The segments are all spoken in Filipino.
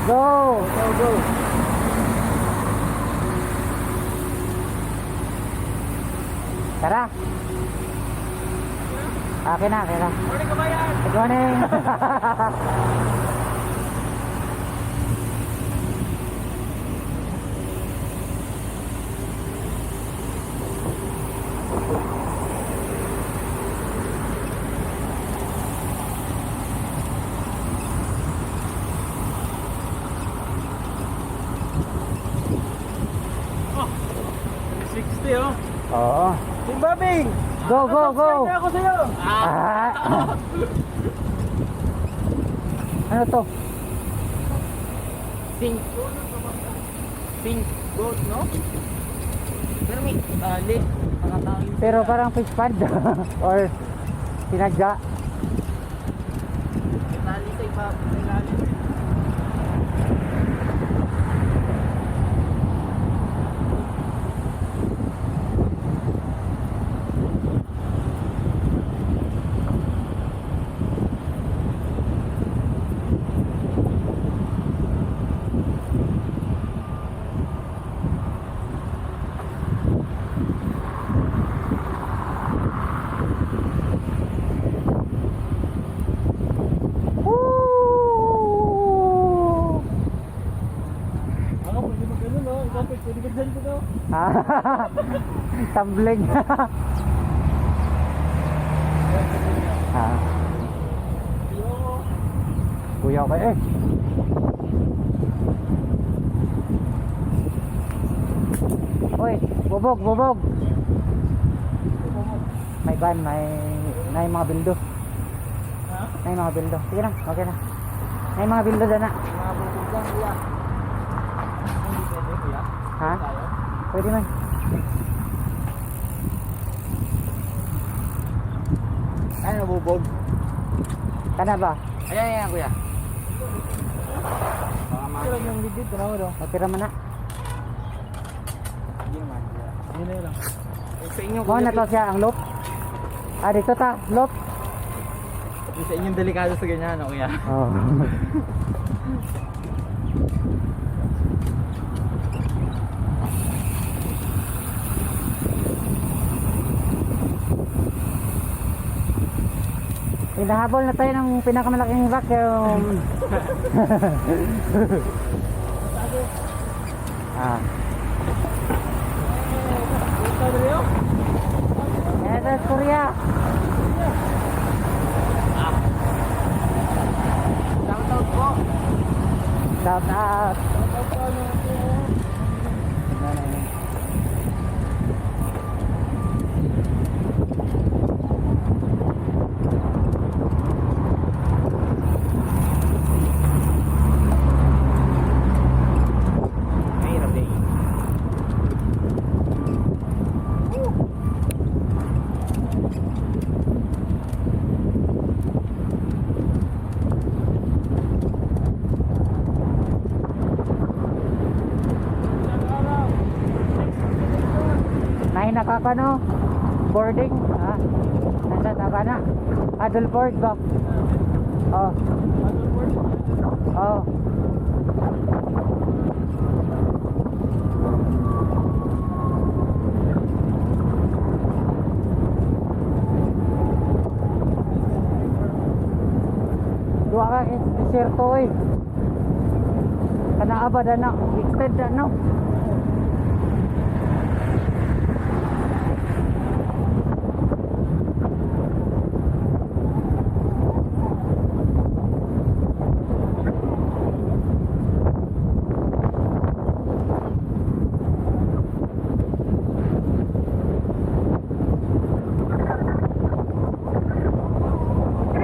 Go! Go, go. Tara! Akin na, akin na. Morning kabayan. Good morning! Oh, 60 oh. Oo. Team Babing. Go, go, go! Subscribe na ako sa'yo. Ah. Ano to? Pink. Pink goat, no? Pero may tali. Mga tao yung Pero parang fish pond. Or sinadya. may tali sa iba. May lalim. Woo! Ako, pwede mag ano, no? Ikaw, pwede mag dyan ko, no? Tumbling. Ah, kuya ko eh. Uy, bubog, bubog. May van, may mga bildo. Ha? May mga bildo. Sige na, okay na. May mga bildo dyan na. Mga bubog lang, kuya. Hindi pwede, kuya. Ha? Tayo. Pwede man. Ano, bubog? Kana ba? Ayan, ayan, kuya. Baka yung libid, tanawa daw. Matira man na. Hindi naman, kuya. Hindi na yun lang. Sa inyo, Mo na to siya ang loop. Ah, dito ta, loop. Sa inyong delikado sa ganyan, no, kuya. Oh. Hinahabol na tayo ng pinakamalaking vacuum. Ah. Ito is Korea. Shout out po. Shout out. Shout out po, ano, mahirap eh. Nahina ka pa no? Boarding? Ha? Nasa taba na? Adult board ba? Oh. Oh. Dua ka iserto eh. Kana abad na, extend na no?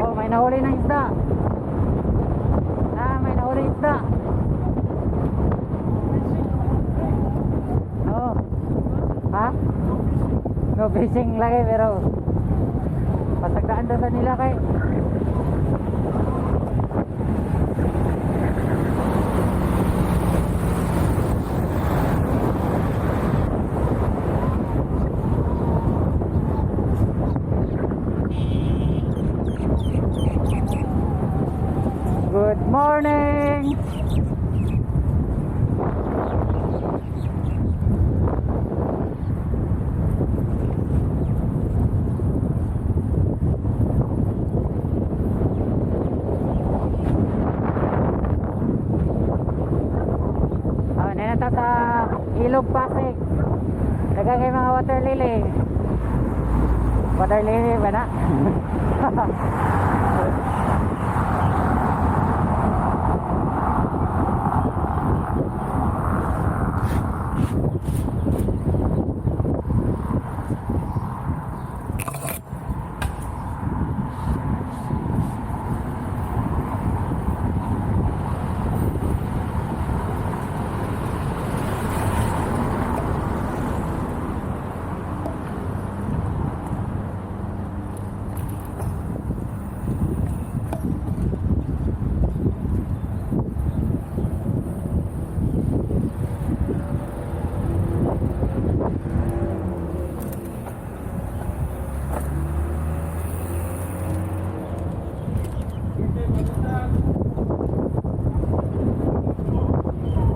Oh, may nahuli ng isda. Ah, may nahuli isda. Oh. Ha? No fishing lagi pero pasagdaan daw sa nila kay. Good morning. Oh, nanata sa Ilog Pasig. Dagang kay mga water lily. Water lily ba na?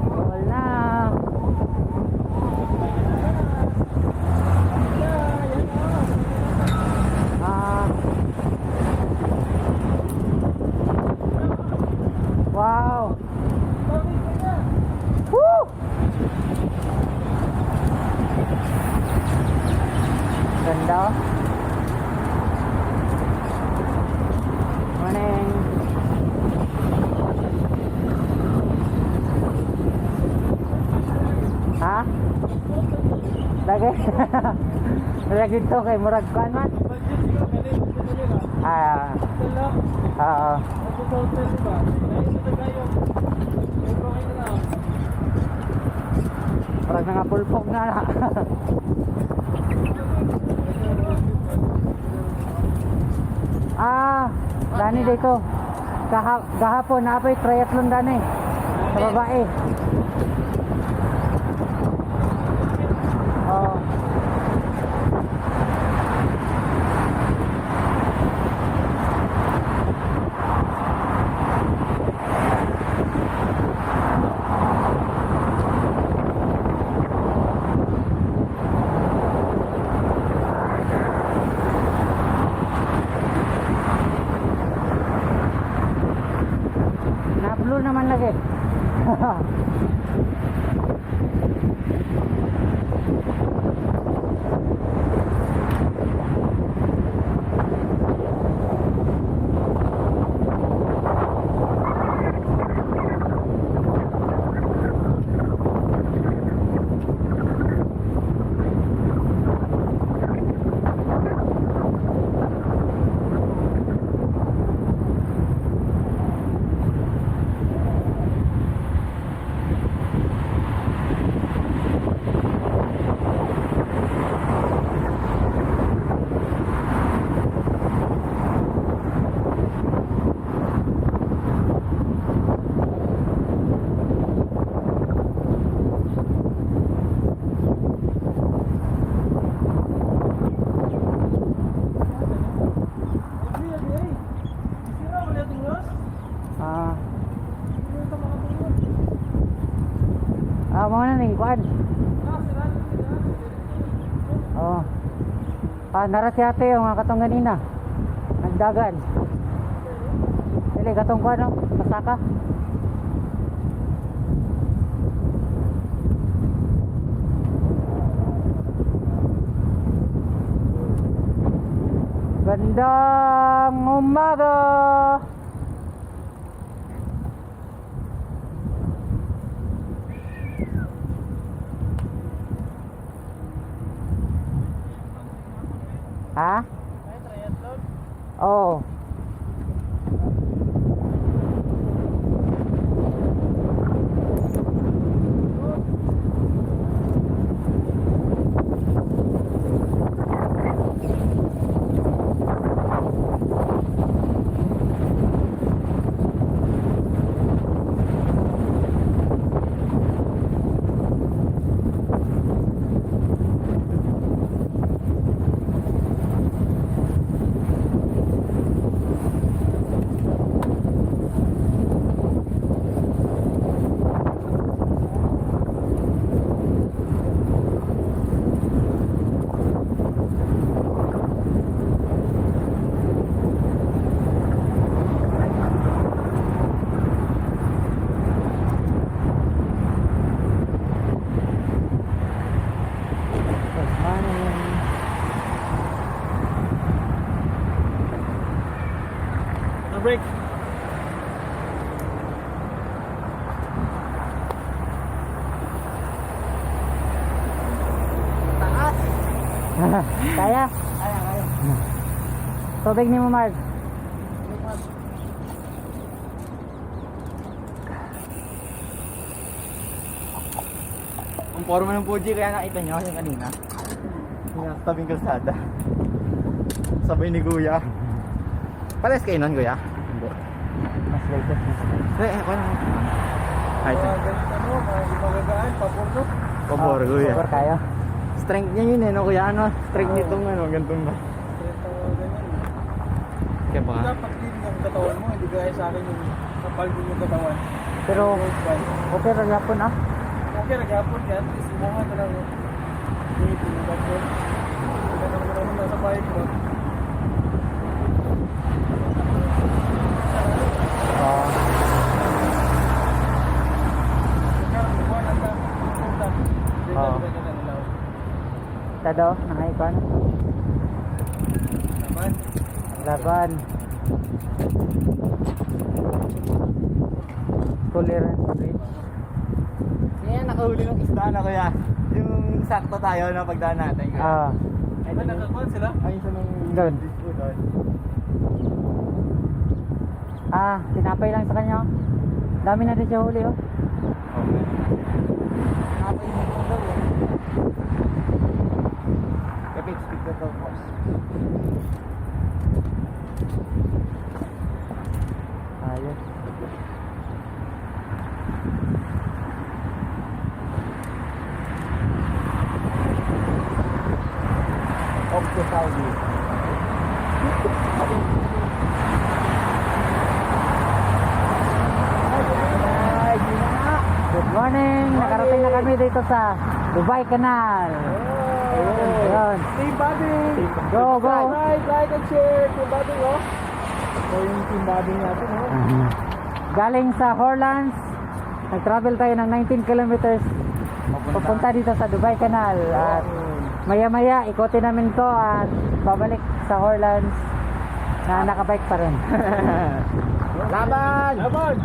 Wala. Wow. Woo! Ganda. Morning. Ha? Lagi. Lagi to kay murag kan man. Ah. Oo. Murag nga pulpok na na. Dani dito. Gahapon na apoy triathlon dani. Sa babae. Oh. Na-blue naman lagi. Mga na ning kuan. Oh. Nara si ate yung mga katong ganina. Nagdagan. Dili katong kuan no, pasaka. Gandang umaga. Ha? Oh. Kaya? Kaya. Tubig ni mo, Mark. Ang forma ng Fuji, kaya nakita nyo yung kanina. Yung nasa tabing kalsada. Sabay ni Kuya. Pares kayo nun, Kuya? Hindi. Mas latest na. Ako na. Ay, Ano, magagaan, pabordo. pabor, Kuya. Super kayo. Strength niya yun eh, no, Kuya? Ano? Strength nitong ano, gantong ba? Kaya baka? Dapat din yung katawan mo, hindi gaya sa akin yung kapal din yung katawan. Pero, okay rin yapon ah. Okay, naghapon yan. At least mo ka lang. Hindi, pinagapon. Pinagapon mo naman nasa bahay mo. Oo. Oo. Tado, nakaikon. Naman. Laban. Tolerance bridge. Kaya nakahuli ng isda na, Kuya. Yung sakto tayo na pagdaan natin, Kuya. Ah, Ay, nakakuha sila? Ayun sa nung Doon. disco doon. tinapay lang sa kanya. Dami na din siya huli oh. Okay. Nakapay mo ko daw. Kapit speed na to, boss. Ayos. Off to Saudi. Good morning. Nakarating na kami dito sa Dubai Canal. Ayun. Team Bading! Go, go. Like and share! Team Bading, oh! Ito yung Team Bading natin, oh. Galing sa Horlands, nag-travel tayo ng 19 kilometers papunta dito sa Dubai Canal. At maya-maya, ikotin namin to at babalik sa Horlands na nakabike pa rin. Laban! Laban!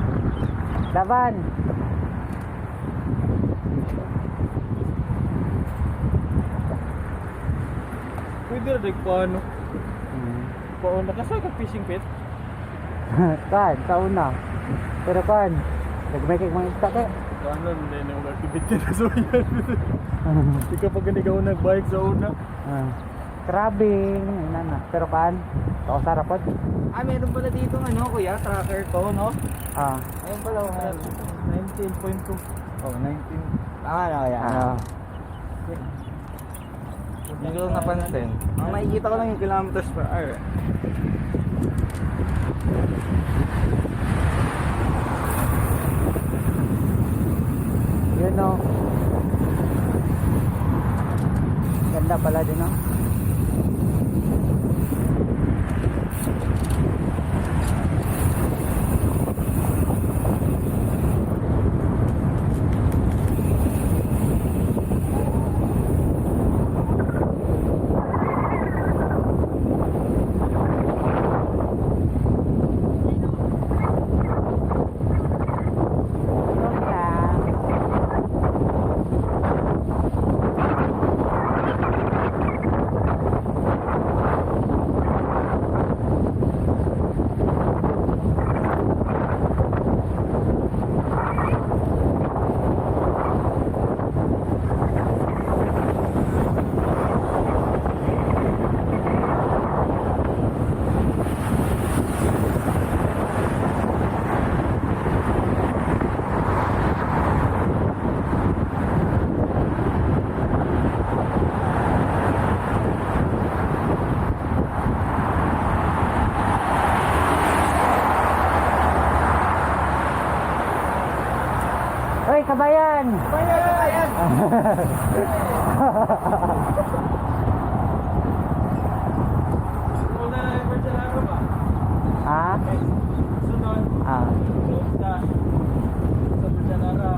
Laban! Pwede rin paano? Paano kasi ka fishing pit? Kan, sa una. Pero kan, nagmay kay mga isda kay. Paano, hindi na yung activity na so yan. Hindi ka pag ikaw nag-bike sa una. Krabbing, na. Pero kan, ako sarapod. Meron pala dito ano, Kuya, tracker to, no? Ayun pala, 19.2. Oh, 19. Tama na, Kuya. Hindi ko napansin. Ang makikita ko lang yung kilometers per hour. Yun o. Ganda pala din o. Hoy, kabayan! Bayan! Wala na yung Barcelona ba? Ha? Sunod. Sa Barcelona.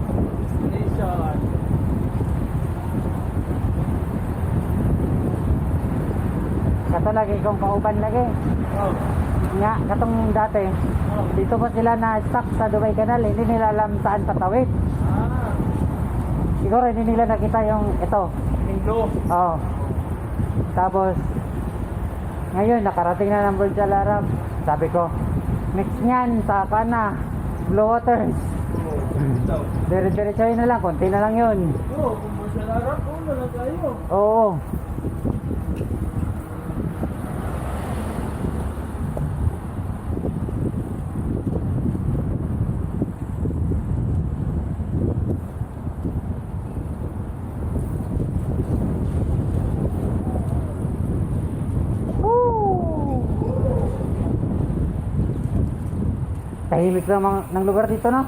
Destination. Kato lagi kong kauban lagi. Oh. Nga, katong dati. Dito pa sila na stuck sa Dubai Canal, hindi nila alam saan patawid. siguro hindi nila nakita yung ito. Indo. Oo. Tapos, ngayon, nakarating na ng Burj Al Arab. Sabi ko, mix niyan sa kana, Blue Waters. Dire-diretso na lang, konti na lang yun. Oo, kung masalarat, oo, wala tayo. Oo. Woo! Tahimik lang ng lugar dito, no?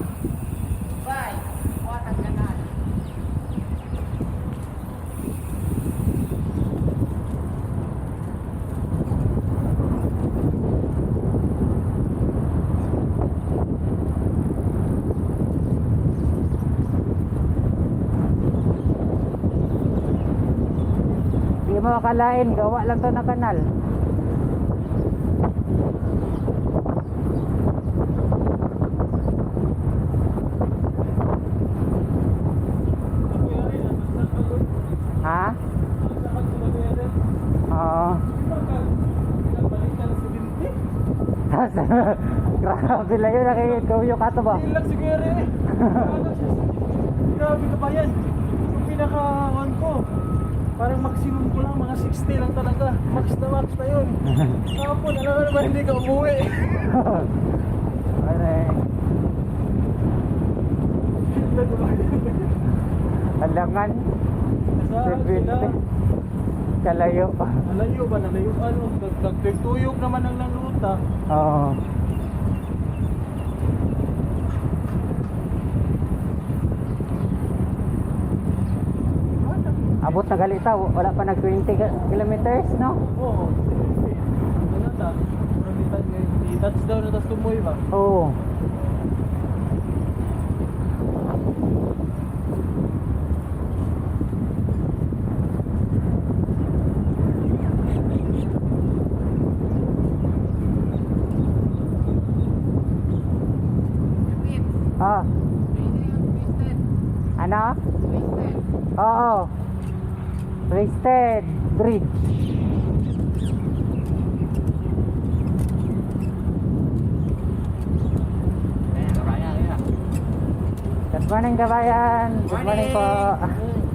Hindi mo akalain, gawa lang to ng kanal. Ha? Oo. Grabe lang yun, nakikituyo ka to ba? Ilang siguro eh. Grabe ka ba yan? Yung pinaka-on ko, parang maximum ko lang, mga 60 lang talaga. Max na yun. Kapon, alam mo naman hindi ka umuwi. Ano eh? Alangan. Saan sila? Kalayo. Nalayo ba? Nalayo ano? Nagtuyog naman ang laluta. Oo. Abot na galita, wala pa nag 20 kilometers, no? Oo. Ano na? I-touchdown na tapos tumoy ba? Oo. Ah. Ano? Oo. Twisted Bridge. Good morning, kabayan. Good morning po.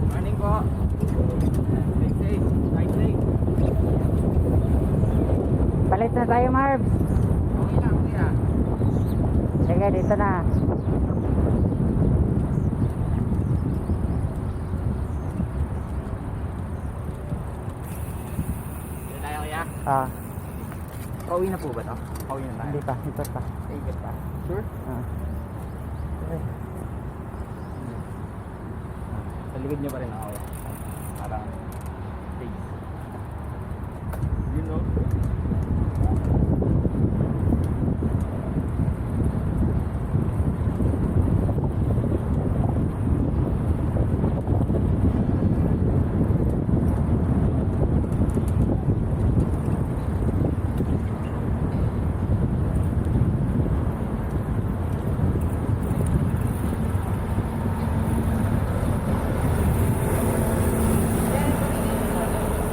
Morning po. Stay safe. Ride safe. Palit na tayo, Marbs. Okay lang, kuya. Sige, dito na. Dito tayo, kuya. Ah, Pauwi na po ba to? Pauwi na tayo. hindi pa, ito pa. Ikot pa. Sure? Ah. Okay. Sa likod niyo pa rin ako. Parang face. You know?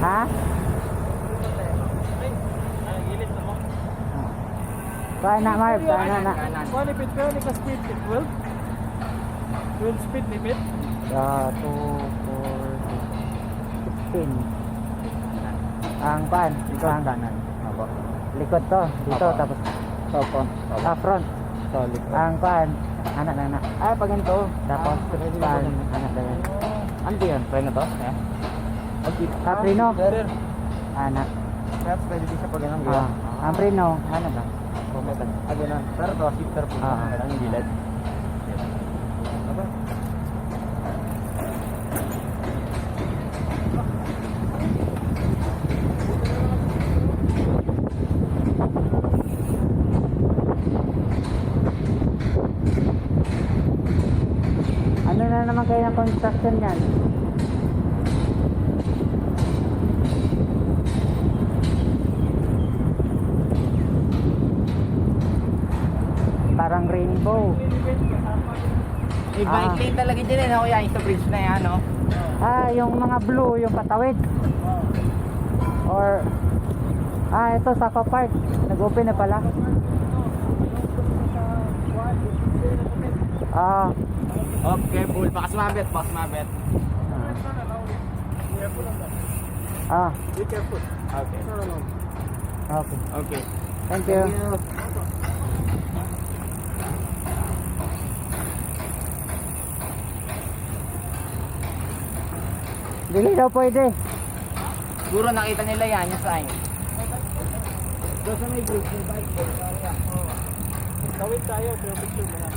Ha? Gilid na mo. Saan na, Marbs? Saan na? Kuha ni Pit, ni ka speed limit 12? 12 speed limit? 2, 4, 16. Ang pan? Ito ang kanan. Opo. Likod to. Dito, Opo. tapos Opo. front. So, likod. Ang pan, anak na anak. Ah, pag ganito. Tapos, pan, anak na yan. Ano ba yun? Try na to? Eh? Okay. Caprino, Sir, anak. Perhaps pwede din siya pag ganun. Ah, ang prino, ano ba? Ah, ganun. Pero to, shifter po. Ah. Kailangan yung gilid. Ano na naman kayo ng construction yan? Parang rainbow. limit kasama. May bike lane talaga dyan eh, no? Kuya, yung sa bridge na yan, no? Yung mga blue, yung patawid. Or, ito, Sako Park. Nag-open na pala. Oh, careful. Baka sumabit, baka sumabit. Be careful. Okay. Okay. Okay. Thank you. Dili daw pwede. Siguro nakita nila yan, yung sign. Doon sa may bridge, may bike ko. Tawid tayo, pero picture mo na.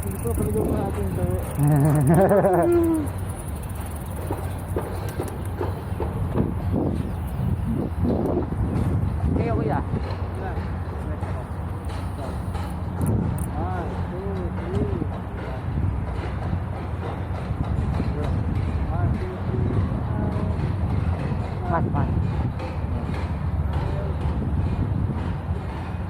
Hindi ko paligaw mo natin ito. Kaya kuya,